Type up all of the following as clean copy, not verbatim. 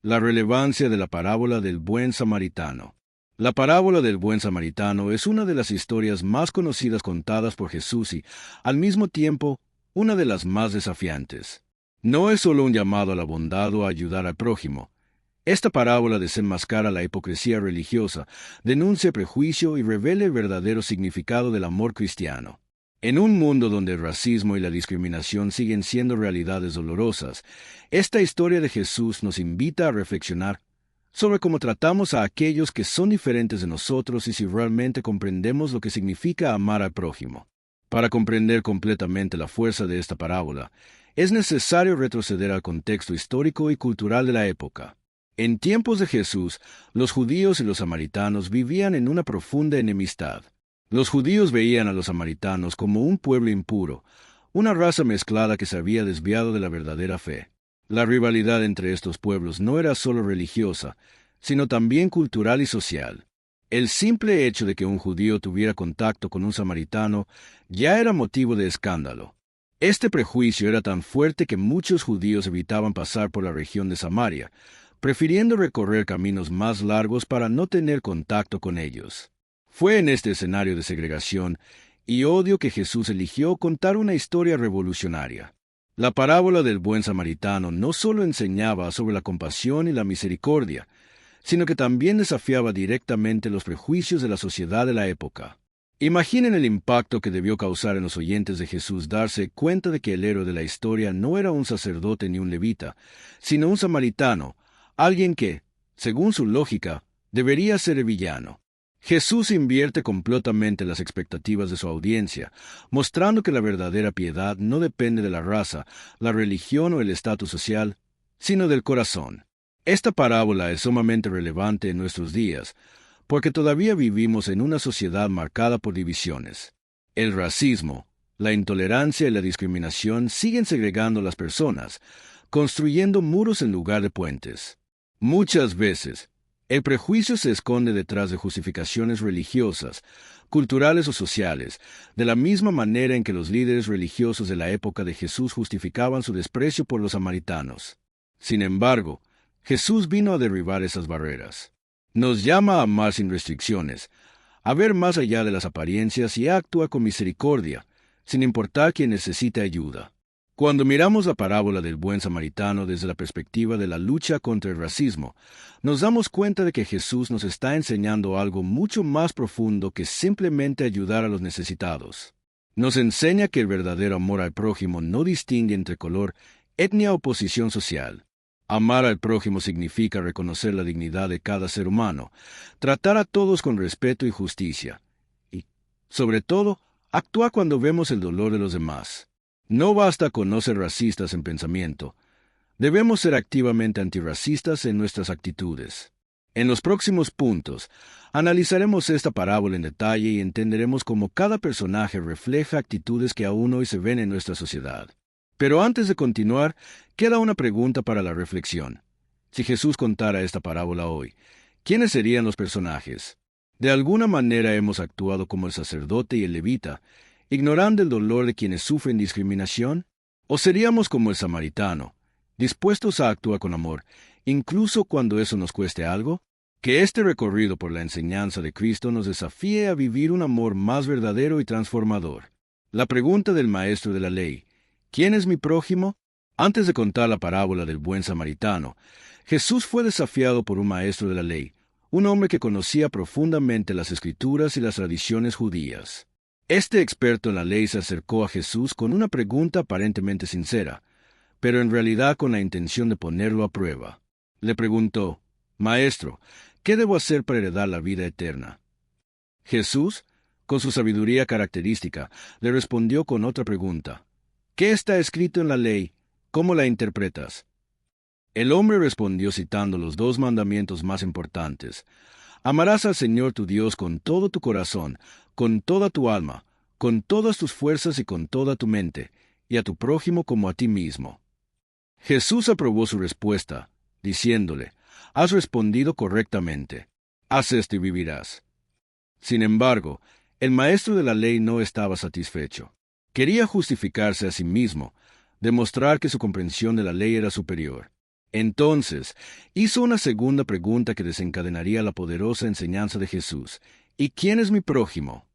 La relevancia de la parábola del buen samaritano. La parábola del buen samaritano es una de las historias más conocidas contadas por Jesús y, al mismo tiempo, una de las más desafiantes. No es solo un llamado a la bondad o a ayudar al prójimo. Esta parábola desenmascara la hipocresía religiosa, denuncia prejuicio y revela el verdadero significado del amor cristiano. En un mundo donde el racismo y la discriminación siguen siendo realidades dolorosas, esta historia de Jesús nos invita a reflexionar sobre cómo tratamos a aquellos que son diferentes de nosotros y si realmente comprendemos lo que significa amar al prójimo. Para comprender completamente la fuerza de esta parábola, es necesario retroceder al contexto histórico y cultural de la época. En tiempos de Jesús, los judíos y los samaritanos vivían en una profunda enemistad. Los judíos veían a los samaritanos como un pueblo impuro, una raza mezclada que se había desviado de la verdadera fe. La rivalidad entre estos pueblos no era solo religiosa, sino también cultural y social. El simple hecho de que un judío tuviera contacto con un samaritano ya era motivo de escándalo. Este prejuicio era tan fuerte que muchos judíos evitaban pasar por la región de Samaria, prefiriendo recorrer caminos más largos para no tener contacto con ellos. Fue en este escenario de segregación y odio que Jesús eligió contar una historia revolucionaria. La parábola del buen samaritano no solo enseñaba sobre la compasión y la misericordia, sino que también desafiaba directamente los prejuicios de la sociedad de la época. Imaginen el impacto que debió causar en los oyentes de Jesús darse cuenta de que el héroe de la historia no era un sacerdote ni un levita, sino un samaritano, alguien que, según su lógica, debería ser el villano. Jesús invierte completamente las expectativas de su audiencia, mostrando que la verdadera piedad no depende de la raza, la religión o el estatus social, sino del corazón. Esta parábola es sumamente relevante en nuestros días, porque todavía vivimos en una sociedad marcada por divisiones. El racismo, la intolerancia y la discriminación siguen segregando a las personas, construyendo muros en lugar de puentes. Muchas veces, el prejuicio se esconde detrás de justificaciones religiosas, culturales o sociales, de la misma manera en que los líderes religiosos de la época de Jesús justificaban su desprecio por los samaritanos. Sin embargo, Jesús vino a derribar esas barreras. Nos llama a amar sin restricciones, a ver más allá de las apariencias y a actuar con misericordia, sin importar quién necesite ayuda. Cuando miramos la parábola del buen samaritano desde la perspectiva de la lucha contra el racismo, nos damos cuenta de que Jesús nos está enseñando algo mucho más profundo que simplemente ayudar a los necesitados. Nos enseña que el verdadero amor al prójimo no distingue entre color, etnia o posición social. Amar al prójimo significa reconocer la dignidad de cada ser humano, tratar a todos con respeto y justicia, y, sobre todo, actuar cuando vemos el dolor de los demás. No basta con no ser racistas en pensamiento. Debemos ser activamente antirracistas en nuestras actitudes. En los próximos puntos, analizaremos esta parábola en detalle y entenderemos cómo cada personaje refleja actitudes que aún hoy se ven en nuestra sociedad. Pero antes de continuar, queda una pregunta para la reflexión. Si Jesús contara esta parábola hoy, ¿quiénes serían los personajes? De alguna manera hemos actuado como el sacerdote y el levita, ignorando el dolor de quienes sufren discriminación? ¿O seríamos como el samaritano, dispuestos a actuar con amor, incluso cuando eso nos cueste algo? Que este recorrido por la enseñanza de Cristo nos desafíe a vivir un amor más verdadero y transformador. La pregunta del maestro de la ley, ¿quién es mi prójimo? Antes de contar la parábola del buen samaritano, Jesús fue desafiado por un maestro de la ley, un hombre que conocía profundamente las Escrituras y las tradiciones judías. Este experto en la ley se acercó a Jesús con una pregunta aparentemente sincera, pero en realidad con la intención de ponerlo a prueba. Le preguntó, «Maestro, ¿qué debo hacer para heredar la vida eterna?» Jesús, con su sabiduría característica, le respondió con otra pregunta. «¿Qué está escrito en la ley? ¿Cómo la interpretas?» El hombre respondió citando los 2 mandamientos más importantes. «Amarás al Señor tu Dios con todo tu corazón, con toda tu alma, con todas tus fuerzas y con toda tu mente, y a tu prójimo como a ti mismo». Jesús aprobó su respuesta, diciéndole, «Has respondido correctamente. Haz esto y vivirás». Sin embargo, el maestro de la ley no estaba satisfecho. Quería justificarse a sí mismo, demostrar que su comprensión de la ley era superior. Entonces, hizo una segunda pregunta que desencadenaría la poderosa enseñanza de Jesús. ¿Y quién es mi prójimo?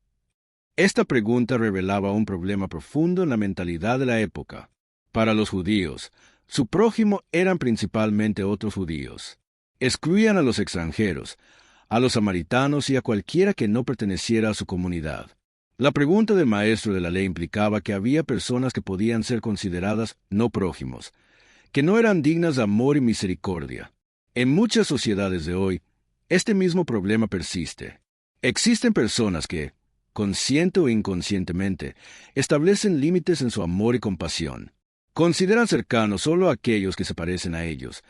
Esta pregunta revelaba un problema profundo en la mentalidad de la época. Para los judíos, su prójimo eran principalmente otros judíos. Excluían a los extranjeros, a los samaritanos y a cualquiera que no perteneciera a su comunidad. La pregunta del maestro de la ley implicaba que había personas que podían ser consideradas no prójimos, que no eran dignas de amor y misericordia. En muchas sociedades de hoy, este mismo problema persiste. Existen personas que, consciente o inconscientemente, establecen límites en su amor y compasión. Consideran cercanos solo a aquellos que se parecen a ellos,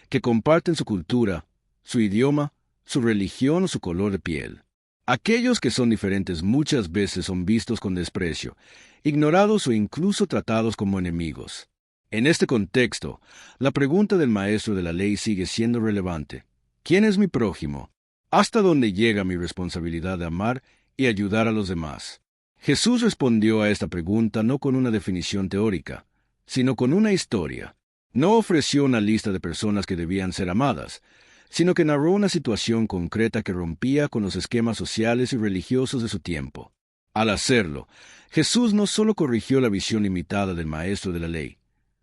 que comparten su cultura, su idioma, su religión o su color de piel. Aquellos que son diferentes muchas veces son vistos con desprecio, ignorados o incluso tratados como enemigos. En este contexto, la pregunta del maestro de la ley sigue siendo relevante. ¿Quién es mi prójimo? ¿Hasta dónde llega mi responsabilidad de amar y ayudar a los demás? Jesús respondió a esta pregunta no con una definición teórica, sino con una historia. No ofreció una lista de personas que debían ser amadas, sino que narró una situación concreta que rompía con los esquemas sociales y religiosos de su tiempo. Al hacerlo, Jesús no solo corrigió la visión limitada del maestro de la ley,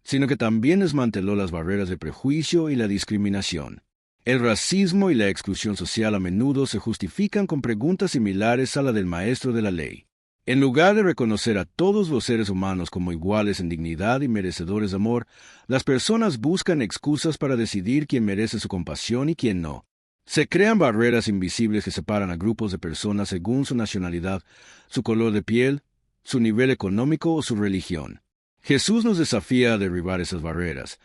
sino que también desmanteló las barreras de prejuicio y la discriminación. El racismo y la exclusión social a menudo se justifican con preguntas similares a la del maestro de la ley. En lugar de reconocer a todos los seres humanos como iguales en dignidad y merecedores de amor, las personas buscan excusas para decidir quién merece su compasión y quién no. Se crean barreras invisibles que separan a grupos de personas según su nacionalidad, su color de piel, su nivel económico o su religión. Jesús nos desafía a derribar esas barreras,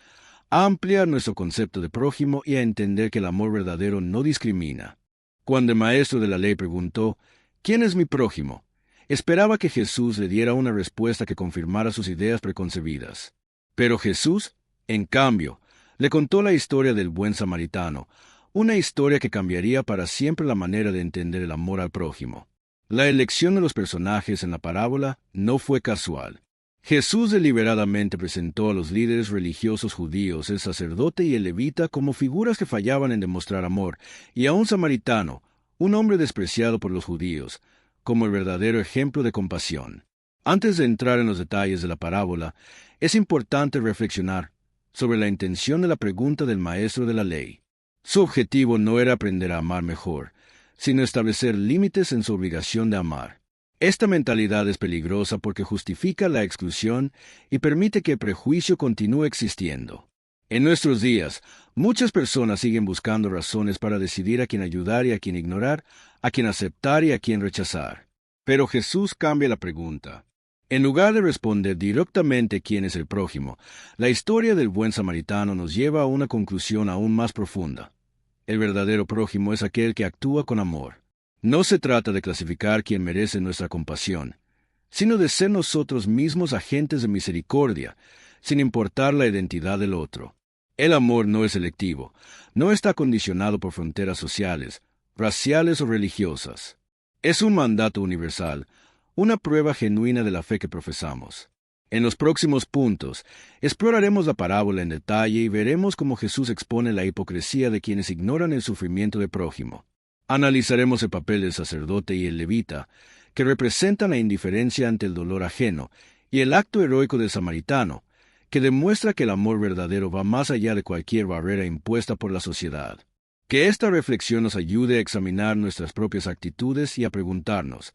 a ampliar nuestro concepto de prójimo y a entender que el amor verdadero no discrimina. Cuando el maestro de la ley preguntó, ¿quién es mi prójimo?, esperaba que Jesús le diera una respuesta que confirmara sus ideas preconcebidas. Pero Jesús, en cambio, le contó la historia del buen samaritano, una historia que cambiaría para siempre la manera de entender el amor al prójimo. La elección de los personajes en la parábola no fue casual. Jesús deliberadamente presentó a los líderes religiosos judíos, el sacerdote y el levita, como figuras que fallaban en demostrar amor, y a un samaritano, un hombre despreciado por los judíos, como el verdadero ejemplo de compasión. Antes de entrar en los detalles de la parábola, es importante reflexionar sobre la intención de la pregunta del maestro de la ley. Su objetivo no era aprender a amar mejor, sino establecer límites en su obligación de amar. Esta mentalidad es peligrosa porque justifica la exclusión y permite que el prejuicio continúe existiendo. En nuestros días, muchas personas siguen buscando razones para decidir a quién ayudar y a quién ignorar, a quién aceptar y a quién rechazar. Pero Jesús cambia la pregunta. En lugar de responder directamente quién es el prójimo, la historia del buen samaritano nos lleva a una conclusión aún más profunda. El verdadero prójimo es aquel que actúa con amor. No se trata de clasificar quién merece nuestra compasión, sino de ser nosotros mismos agentes de misericordia, sin importar la identidad del otro. El amor no es selectivo, no está condicionado por fronteras sociales, raciales o religiosas. Es un mandato universal, una prueba genuina de la fe que profesamos. En los próximos puntos, exploraremos la parábola en detalle y veremos cómo Jesús expone la hipocresía de quienes ignoran el sufrimiento del prójimo. Analizaremos el papel del sacerdote y el levita, que representan la indiferencia ante el dolor ajeno, y el acto heroico del samaritano, que demuestra que el amor verdadero va más allá de cualquier barrera impuesta por la sociedad. Que esta reflexión nos ayude a examinar nuestras propias actitudes y a preguntarnos,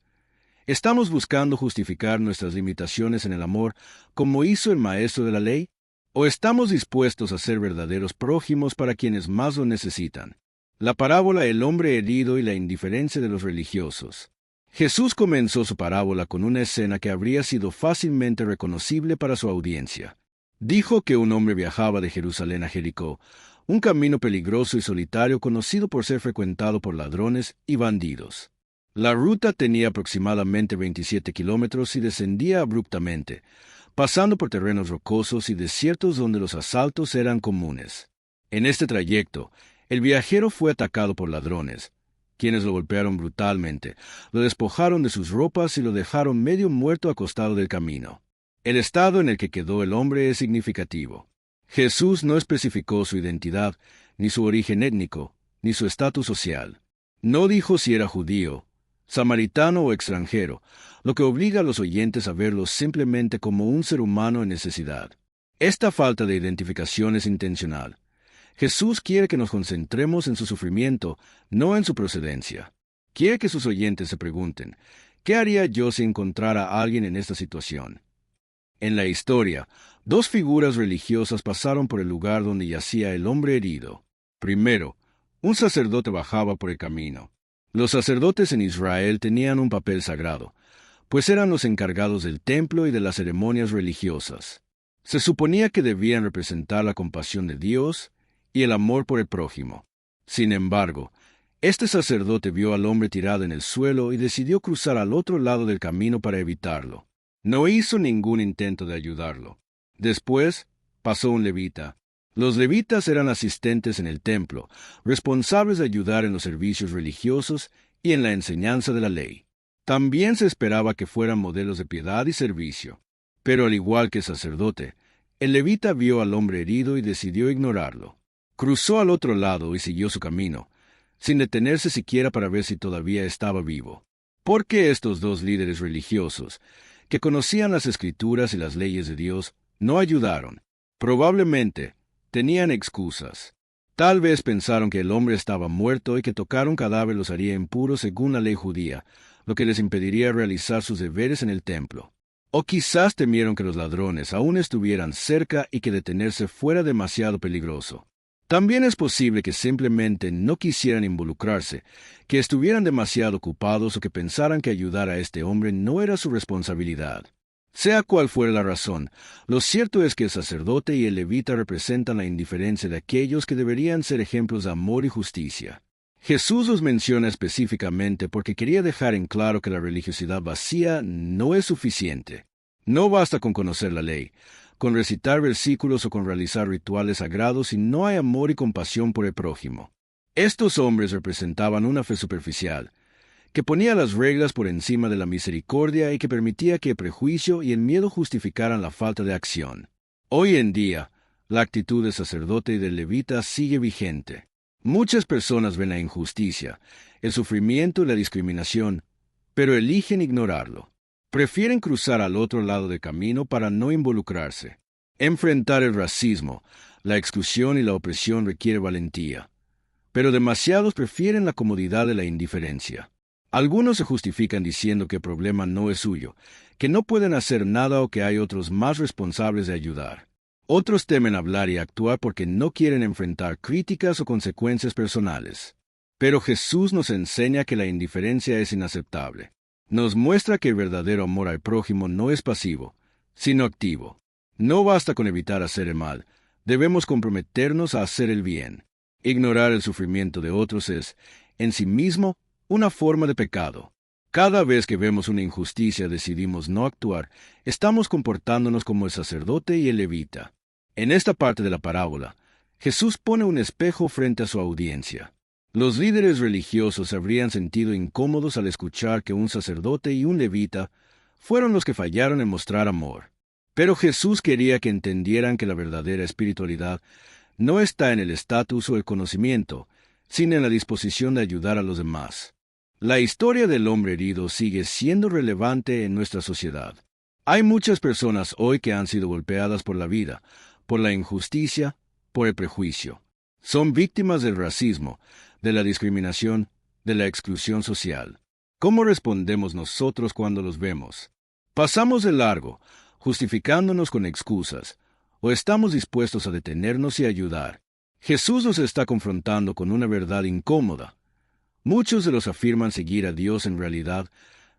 ¿estamos buscando justificar nuestras limitaciones en el amor como hizo el maestro de la ley? ¿O estamos dispuestos a ser verdaderos prójimos para quienes más lo necesitan? La parábola El hombre herido y la indiferencia de los religiosos. Jesús comenzó su parábola con una escena que habría sido fácilmente reconocible para su audiencia. Dijo que un hombre viajaba de Jerusalén a Jericó, un camino peligroso y solitario conocido por ser frecuentado por ladrones y bandidos. La ruta tenía aproximadamente 27 kilómetros y descendía abruptamente, pasando por terrenos rocosos y desiertos donde los asaltos eran comunes. En este trayecto, el viajero fue atacado por ladrones, quienes lo golpearon brutalmente, lo despojaron de sus ropas y lo dejaron medio muerto acostado del camino. El estado en el que quedó el hombre es significativo. Jesús no especificó su identidad, ni su origen étnico, ni su estatus social. No dijo si era judío, samaritano o extranjero, lo que obliga a los oyentes a verlo simplemente como un ser humano en necesidad. Esta falta de identificación es intencional. Jesús quiere que nos concentremos en su sufrimiento, no en su procedencia. Quiere que sus oyentes se pregunten, ¿qué haría yo si encontrara a alguien en esta situación? En la historia, dos figuras religiosas pasaron por el lugar donde yacía el hombre herido. Primero, un sacerdote bajaba por el camino. Los sacerdotes en Israel tenían un papel sagrado, pues eran los encargados del templo y de las ceremonias religiosas. Se suponía que debían representar la compasión de Dios y el amor por el prójimo. Sin embargo, este sacerdote vio al hombre tirado en el suelo y decidió cruzar al otro lado del camino para evitarlo. No hizo ningún intento de ayudarlo. Después, pasó un levita. Los levitas eran asistentes en el templo, responsables de ayudar en los servicios religiosos y en la enseñanza de la ley. También se esperaba que fueran modelos de piedad y servicio. Pero al igual que el sacerdote, el levita vio al hombre herido y decidió ignorarlo. Cruzó al otro lado y siguió su camino, sin detenerse siquiera para ver si todavía estaba vivo. ¿Por qué estos dos líderes religiosos, que conocían las Escrituras y las leyes de Dios, no ayudaron? Probablemente tenían excusas. Tal vez pensaron que el hombre estaba muerto y que tocar un cadáver los haría impuros según la ley judía, lo que les impediría realizar sus deberes en el templo. O quizás temieron que los ladrones aún estuvieran cerca y que detenerse fuera demasiado peligroso. También es posible que simplemente no quisieran involucrarse, que estuvieran demasiado ocupados o que pensaran que ayudar a este hombre no era su responsabilidad. Sea cual fuera la razón, lo cierto es que el sacerdote y el levita representan la indiferencia de aquellos que deberían ser ejemplos de amor y justicia. Jesús los menciona específicamente porque quería dejar en claro que la religiosidad vacía no es suficiente. No basta con conocer la ley, con recitar versículos o con realizar rituales sagrados si no hay amor y compasión por el prójimo. Estos hombres representaban una fe superficial, que ponía las reglas por encima de la misericordia y que permitía que el prejuicio y el miedo justificaran la falta de acción. Hoy en día, la actitud del sacerdote y del levita sigue vigente. Muchas personas ven la injusticia, el sufrimiento y la discriminación, pero eligen ignorarlo. Prefieren cruzar al otro lado del camino para no involucrarse. Enfrentar el racismo, la exclusión y la opresión requiere valentía, pero demasiados prefieren la comodidad de la indiferencia. Algunos se justifican diciendo que el problema no es suyo, que no pueden hacer nada o que hay otros más responsables de ayudar. Otros temen hablar y actuar porque no quieren enfrentar críticas o consecuencias personales. Pero Jesús nos enseña que la indiferencia es inaceptable. Nos muestra que el verdadero amor al prójimo no es pasivo, sino activo. No basta con evitar hacer el mal, debemos comprometernos a hacer el bien. Ignorar el sufrimiento de otros es, en sí mismo, una forma de pecado. Cada vez que vemos una injusticia decidimos no actuar, estamos comportándonos como el sacerdote y el levita. En esta parte de la parábola, Jesús pone un espejo frente a su audiencia. Los líderes religiosos se habrían sentido incómodos al escuchar que un sacerdote y un levita fueron los que fallaron en mostrar amor. Pero Jesús quería que entendieran que la verdadera espiritualidad no está en el estatus o el conocimiento, sino en la disposición de ayudar a los demás. La historia del hombre herido sigue siendo relevante en nuestra sociedad. Hay muchas personas hoy que han sido golpeadas por la vida, por la injusticia, por el prejuicio. Son víctimas del racismo, de la discriminación, de la exclusión social. ¿Cómo respondemos nosotros cuando los vemos? ¿Pasamos de largo, justificándonos con excusas, o estamos dispuestos a detenernos y ayudar? Jesús nos está confrontando con una verdad incómoda. Muchos de los que afirman seguir a Dios en realidad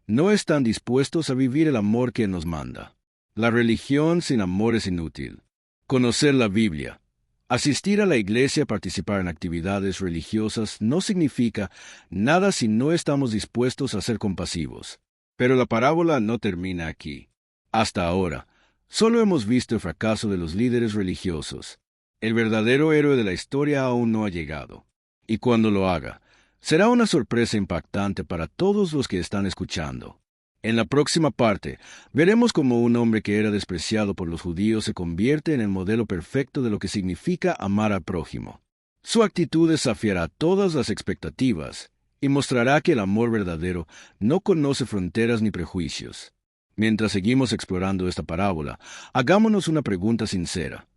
no están dispuestos a vivir el amor que nos manda. La religión sin amor es inútil. Conocer la Biblia, asistir a la iglesia, participar en actividades religiosas no significa nada si no estamos dispuestos a ser compasivos. Pero la parábola no termina aquí. Hasta ahora, solo hemos visto el fracaso de los líderes religiosos. El verdadero héroe de la historia aún no ha llegado. Y cuando lo haga, será una sorpresa impactante para todos los que están escuchando. En la próxima parte, veremos cómo un hombre que era despreciado por los judíos se convierte en el modelo perfecto de lo que significa amar al prójimo. Su actitud desafiará todas las expectativas y mostrará que el amor verdadero no conoce fronteras ni prejuicios. Mientras seguimos explorando esta parábola, hagámonos una pregunta sincera.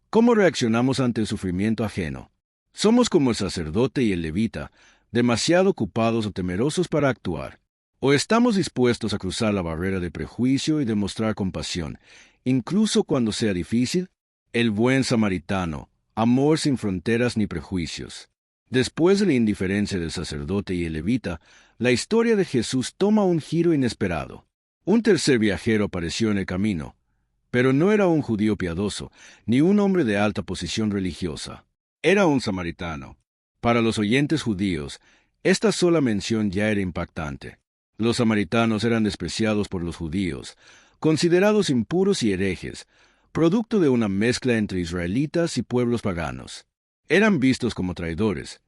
¿Cómo reaccionamos ante el sufrimiento ajeno? ¿Somos como el sacerdote y el levita, demasiado ocupados o temerosos para actuar? ¿O estamos dispuestos a cruzar la barrera de prejuicio y demostrar compasión, incluso cuando sea difícil? El buen samaritano, amor sin fronteras ni prejuicios. Después de la indiferencia del sacerdote y el levita, la historia de Jesús toma un giro inesperado. Un tercer viajero apareció en el camino, pero no era un judío piadoso, ni un hombre de alta posición religiosa. Era un samaritano. Para los oyentes judíos, esta sola mención ya era impactante. Los samaritanos eran despreciados por los judíos, considerados impuros y herejes, producto de una mezcla entre israelitas y pueblos paganos. Eran vistos como traidores,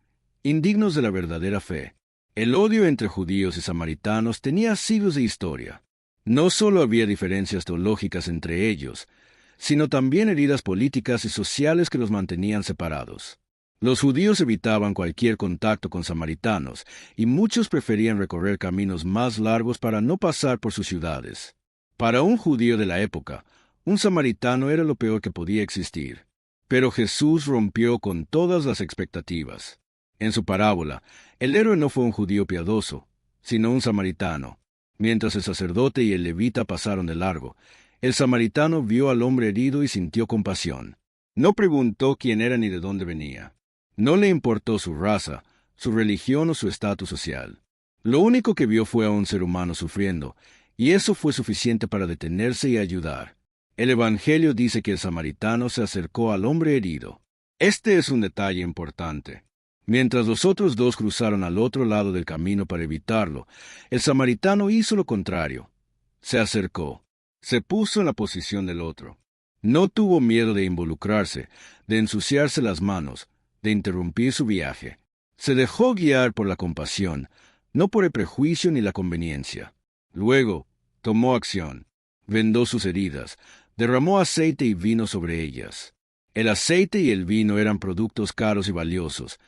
indignos de la verdadera fe. El odio entre judíos y samaritanos tenía siglos de historia. No solo había diferencias teológicas entre ellos, sino también heridas políticas y sociales que los mantenían separados. Los judíos evitaban cualquier contacto con samaritanos, y muchos preferían recorrer caminos más largos para no pasar por sus ciudades. Para un judío de la época, un samaritano era lo peor que podía existir. Pero Jesús rompió con todas las expectativas. En su parábola, el héroe no fue un judío piadoso, sino un samaritano. Mientras el sacerdote y el levita pasaron de largo, el samaritano vio al hombre herido y sintió compasión. No preguntó quién era ni de dónde venía. No le importó su raza, su religión o su estatus social. Lo único que vio fue a un ser humano sufriendo, y eso fue suficiente para detenerse y ayudar. El Evangelio dice que el samaritano se acercó al hombre herido. Este es un detalle importante. Mientras los otros dos cruzaron al otro lado del camino para evitarlo, el samaritano hizo lo contrario. Se acercó. Se puso en la posición del otro. No tuvo miedo de involucrarse, de ensuciarse las manos, de interrumpir su viaje. Se dejó guiar por la compasión, no por el prejuicio ni la conveniencia. Luego, tomó acción. Vendó sus heridas, derramó aceite y vino sobre ellas. El aceite y el vino eran productos caros y valiosos,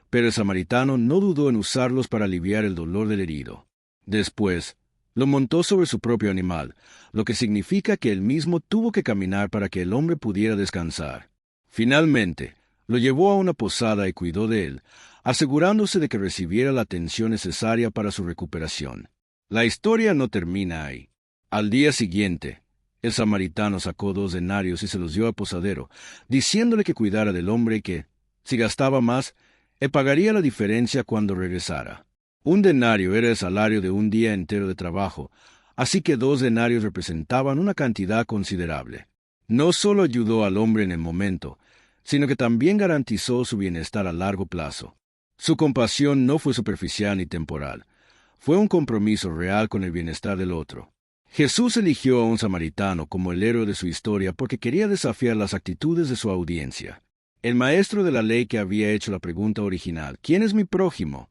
pero el samaritano no dudó en usarlos para aliviar el dolor del herido. Después, lo montó sobre su propio animal, lo que significa que él mismo tuvo que caminar para que el hombre pudiera descansar. Finalmente, lo llevó a una posada y cuidó de él, asegurándose de que recibiera la atención necesaria para su recuperación. La historia no termina ahí. Al día siguiente, el samaritano sacó 2 denarios y se los dio al posadero, diciéndole que cuidara del hombre y que, si gastaba más, él pagaría la diferencia cuando regresara. 1 denario era el salario de un día entero de trabajo, así que 2 denarios representaban una cantidad considerable. No solo ayudó al hombre en el momento, sino que también garantizó su bienestar a largo plazo. Su compasión no fue superficial ni temporal, fue un compromiso real con el bienestar del otro. Jesús eligió a un samaritano como el héroe de su historia porque quería desafiar las actitudes de su audiencia. El maestro de la ley que había hecho la pregunta original, ¿quién es mi prójimo?,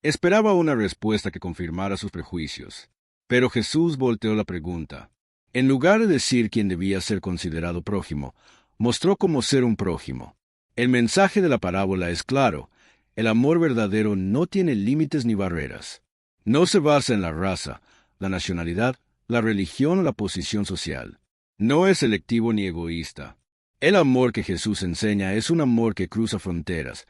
esperaba una respuesta que confirmara sus prejuicios. Pero Jesús volteó la pregunta. En lugar de decir quién debía ser considerado prójimo, mostró cómo ser un prójimo. El mensaje de la parábola es claro. El amor verdadero no tiene límites ni barreras. No se basa en la raza, la nacionalidad, la religión o la posición social. No es selectivo ni egoísta. El amor que Jesús enseña es un amor que cruza fronteras,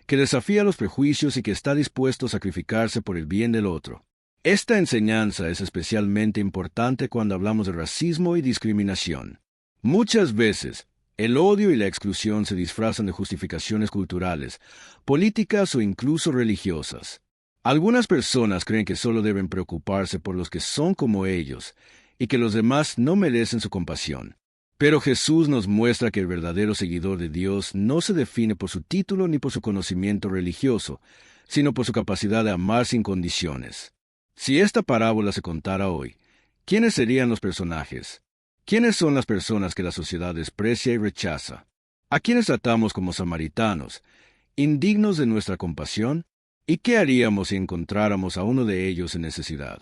que desafía los prejuicios y que está dispuesto a sacrificarse por el bien del otro. Esta enseñanza es especialmente importante cuando hablamos de racismo y discriminación. Muchas veces, el odio y la exclusión se disfrazan de justificaciones culturales, políticas o incluso religiosas. Algunas personas creen que solo deben preocuparse por los que son como ellos y que los demás no merecen su compasión. Pero Jesús nos muestra que el verdadero seguidor de Dios no se define por su título ni por su conocimiento religioso, sino por su capacidad de amar sin condiciones. Si esta parábola se contara hoy, ¿quiénes serían los personajes? ¿Quiénes son las personas que la sociedad desprecia y rechaza? ¿A quiénes tratamos como samaritanos, indignos de nuestra compasión? ¿Y qué haríamos si encontráramos a uno de ellos en necesidad?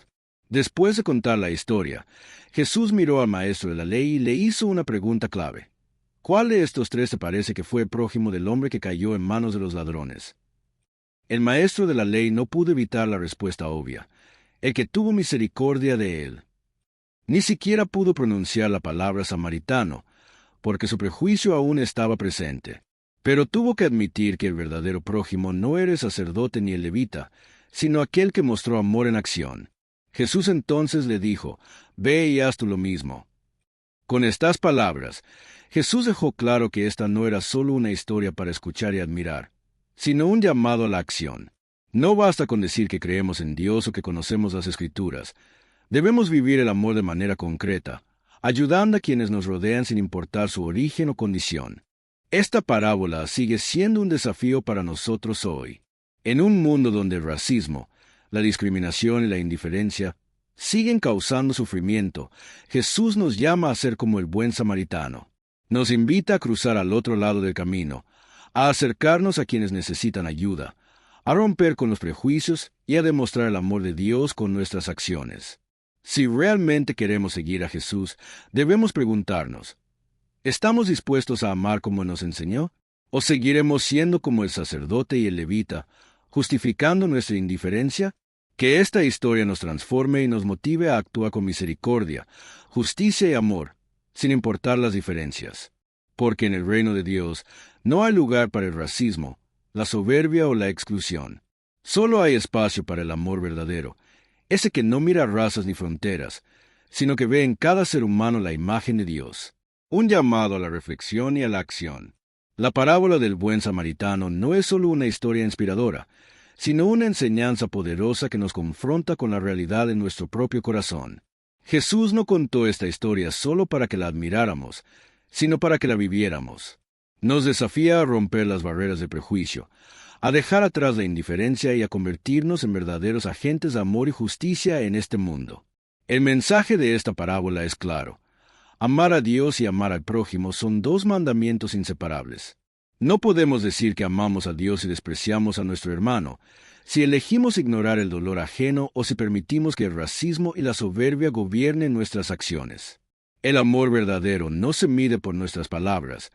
Después de contar la historia, Jesús miró al maestro de la ley y le hizo una pregunta clave. ¿Cuál de estos tres te parece que fue el prójimo del hombre que cayó en manos de los ladrones? El maestro de la ley no pudo evitar la respuesta obvia: el que tuvo misericordia de él. Ni siquiera pudo pronunciar la palabra samaritano, porque su prejuicio aún estaba presente. Pero tuvo que admitir que el verdadero prójimo no era el sacerdote ni el levita, sino aquel que mostró amor en acción. Jesús entonces le dijo: «Ve y haz tú lo mismo». Con estas palabras, Jesús dejó claro que esta no era solo una historia para escuchar y admirar, sino un llamado a la acción. No basta con decir que creemos en Dios o que conocemos las Escrituras. Debemos vivir el amor de manera concreta, ayudando a quienes nos rodean sin importar su origen o condición. Esta parábola sigue siendo un desafío para nosotros hoy. En un mundo donde el racismo, la discriminación y la indiferencia siguen causando sufrimiento, Jesús nos llama a ser como el buen samaritano. Nos invita a cruzar al otro lado del camino, a acercarnos a quienes necesitan ayuda, a romper con los prejuicios y a demostrar el amor de Dios con nuestras acciones. Si realmente queremos seguir a Jesús, debemos preguntarnos: ¿estamos dispuestos a amar como nos enseñó? ¿O seguiremos siendo como el sacerdote y el levita, justificando nuestra indiferencia? Que esta historia nos transforme y nos motive a actuar con misericordia, justicia y amor, sin importar las diferencias. Porque en el reino de Dios no hay lugar para el racismo, la soberbia o la exclusión. Solo hay espacio para el amor verdadero, ese que no mira razas ni fronteras, sino que ve en cada ser humano la imagen de Dios. Un llamado a la reflexión y a la acción. La parábola del buen samaritano no es solo una historia inspiradora, sino una enseñanza poderosa que nos confronta con la realidad de nuestro propio corazón. Jesús no contó esta historia solo para que la admiráramos, sino para que la viviéramos. Nos desafía a romper las barreras de prejuicio, a dejar atrás la indiferencia y a convertirnos en verdaderos agentes de amor y justicia en este mundo. El mensaje de esta parábola es claro. Amar a Dios y amar al prójimo son dos mandamientos inseparables. No podemos decir que amamos a Dios y despreciamos a nuestro hermano, si elegimos ignorar el dolor ajeno o si permitimos que el racismo y la soberbia gobiernen nuestras acciones. El amor verdadero no se mide por nuestras palabras,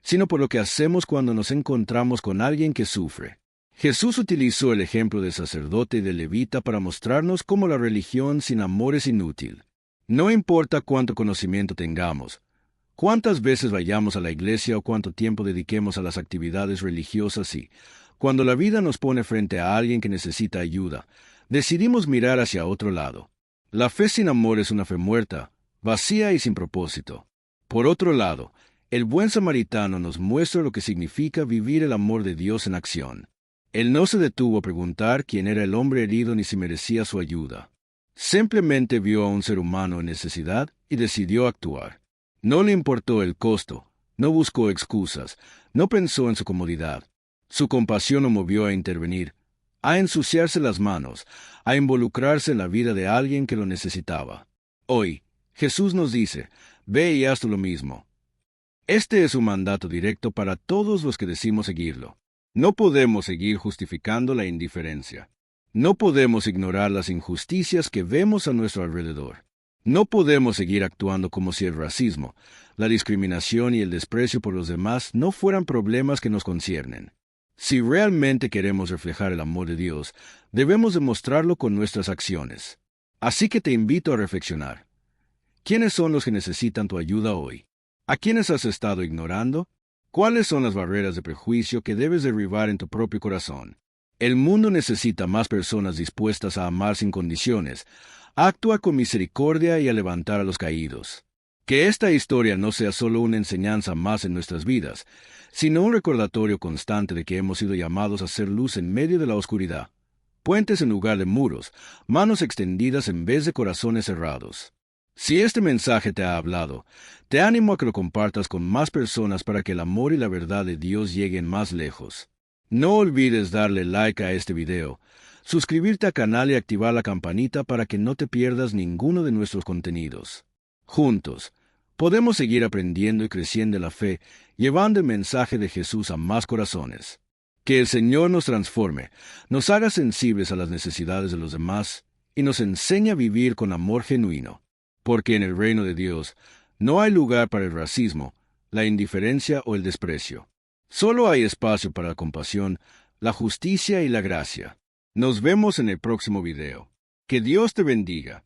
sino por lo que hacemos cuando nos encontramos con alguien que sufre. Jesús utilizó el ejemplo del sacerdote y del levita para mostrarnos cómo la religión sin amor es inútil. No importa cuánto conocimiento tengamos, cuántas veces vayamos a la iglesia o cuánto tiempo dediquemos a las actividades religiosas y, cuando la vida nos pone frente a alguien que necesita ayuda, decidimos mirar hacia otro lado. La fe sin amor es una fe muerta, vacía y sin propósito. Por otro lado, el buen samaritano nos muestra lo que significa vivir el amor de Dios en acción. Él no se detuvo a preguntar quién era el hombre herido ni si merecía su ayuda. Simplemente vio a un ser humano en necesidad y decidió actuar. No le importó el costo, no buscó excusas, no pensó en su comodidad. Su compasión lo movió a intervenir, a ensuciarse las manos, a involucrarse en la vida de alguien que lo necesitaba. Hoy, Jesús nos dice: «Ve y haz tú lo mismo». Este es un mandato directo para todos los que decimos seguirlo. No podemos seguir justificando la indiferencia. No podemos ignorar las injusticias que vemos a nuestro alrededor. No podemos seguir actuando como si el racismo, la discriminación y el desprecio por los demás no fueran problemas que nos conciernen. Si realmente queremos reflejar el amor de Dios, debemos demostrarlo con nuestras acciones. Así que te invito a reflexionar. ¿Quiénes son los que necesitan tu ayuda hoy? ¿A quiénes has estado ignorando? ¿Cuáles son las barreras de prejuicio que debes derribar en tu propio corazón? El mundo necesita más personas dispuestas a amar sin condiciones, a actuar con misericordia y a levantar a los caídos. Que esta historia no sea solo una enseñanza más en nuestras vidas, sino un recordatorio constante de que hemos sido llamados a ser luz en medio de la oscuridad, puentes en lugar de muros, manos extendidas en vez de corazones cerrados. Si este mensaje te ha hablado, te animo a que lo compartas con más personas para que el amor y la verdad de Dios lleguen más lejos. No olvides darle like a este video, suscribirte al canal y activar la campanita para que no te pierdas ninguno de nuestros contenidos. Juntos, podemos seguir aprendiendo y creciendo en la fe, llevando el mensaje de Jesús a más corazones. Que el Señor nos transforme, nos haga sensibles a las necesidades de los demás y nos enseña a vivir con amor genuino, porque en el reino de Dios no hay lugar para el racismo, la indiferencia o el desprecio. Solo hay espacio para la compasión, la justicia y la gracia. Nos vemos en el próximo video. Que Dios te bendiga.